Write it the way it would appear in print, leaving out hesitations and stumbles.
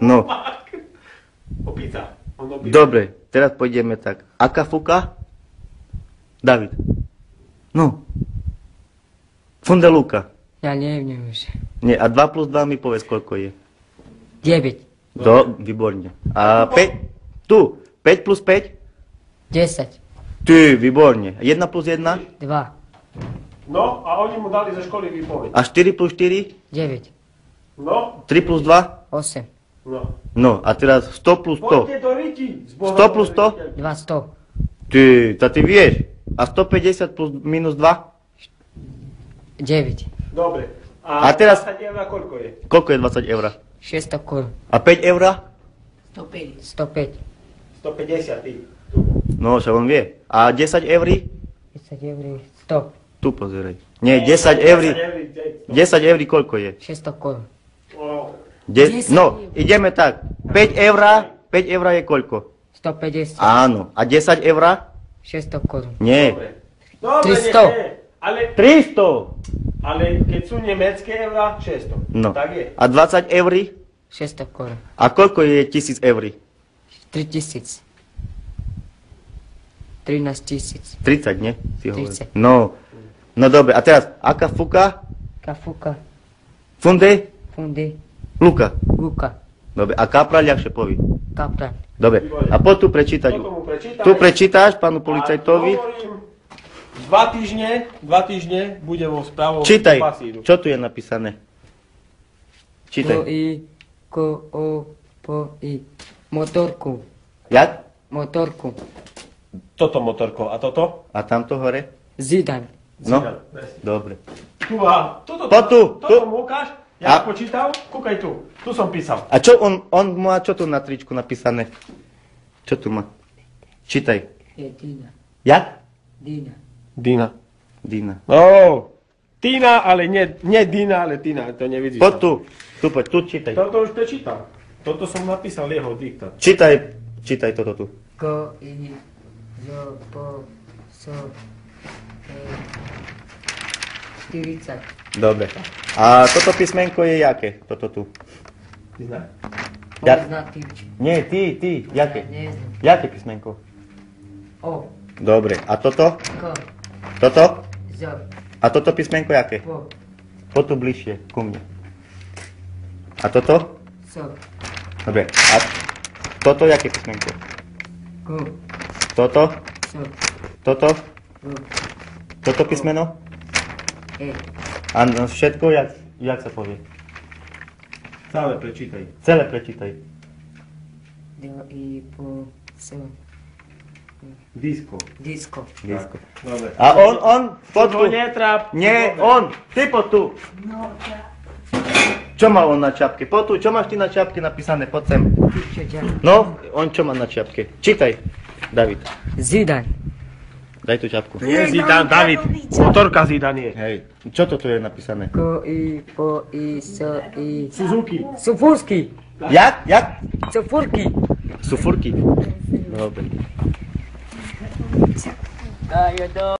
No. Opica. Dobre, teraz pôjdeme tak. Aká fuka? David. No. Fundelúka. Ja neviem už. Nie, a 2 plus 2 mi povedz, koľko je. 9. Výborne. A 5? Tu. 5 plus 5? 10. Ty, výborne. 1 plus 1? 2. No, a oni mu dali zo školy výpoveď. A 4 plus 4? 9. No, 3 plus 2? 8. no. No, a teraz 100 plus 100. Poďte do Riti. 100 plus 100? 200. Ty, ty vieš. A 150 plus minus 2? 9. Dobre. A teraz- 20 eur koľko je? Koľko je 20 eur? 600 korun. A 5 eur? 105. 150 ty. No, však on vie. A 10 eur? 10 eur. 100. Tu pozeraj. Nie, 10 eur. 10 eur koľko je? 600 korun. No, ideme tak. 5 eur je koľko? 150. Áno. A 10 eur? 600 korun. Nie. Dobre, 300. nie, ale, 300. ale keď sú nemecké eurá, 600. No. Tak je. A 20 eur? 600 korun. A koľko je 1000 eur? 3000. 13 000. 30, nie? Si hovoril. 30. No. No dobre. A teraz, aká fuka? Kafuka. Funde? Funde. Luka. Luka. Dobre. A kapra ľahšie poví. Kapran. Dobre. A poď tu prečítať. Toto mu prečítaj. Tu prečítaš pánu policajtovi. A hovorím, 2 týždne bude vo správu Čítaj. pasíru. Čo tu je napísané? Čítaj. Po i. Motorku. Jak? Motorku. Toto motorko. A toto? A tamto hore? Zidan. No. Dobre. Tu a toto. Poď tu, Toto tu. mu ukáž. Ja A- počítal. Kúkaj tu. Tu som písal. A čo on má čo tu na tričku napísané? Čo tu má? Čítaj. Je Dina. Jak? Dina. Dina. Dina. Oh. Tina, ale nie Dina, ale Tina. To nevidíš. Poď tu. Tu poď, tu čítaj. Toto už prečítal. Toto som napísal jeho diktát. Čítaj toto tu. Ko i. Zo po. So. 40. Dobre. A toto písmenko je jaké? Toto tu. Dina. Ja- Pozná tyč. Nie, ty. Jaké? Ne znam. Jaké písmenko? O. Dobre. A toto? Ko. Toto? Zo. A toto písmenko jaké? Po. Poď tu bližšie, ku mne. A toto? So. Dobre. A toto jaké písmenko? Ko. Toto? So. Toto? Ro. Toto písmeno? E. A všetko, jak sa povie? Celé prečítaj. Celé prečítaj. Do i po. So. Disko. Disko. Disko. Dobre. A on, poď tu. To netráp. Nie, on, ty poď tu. Čo má on na čapke? Poď tu, čo máš ty na čapke napísané? Poď sem. No, on čo má na čapke? Čítaj, David. Zidan. Daj tú čapku. Nie Zidane, David. Motorka Zidane je. Hej, čo to tu je napísané? Ko i po i so i. Suzuki. Sufurski. Jak? Sufurki. Sufurky. Dobre. Ayo do.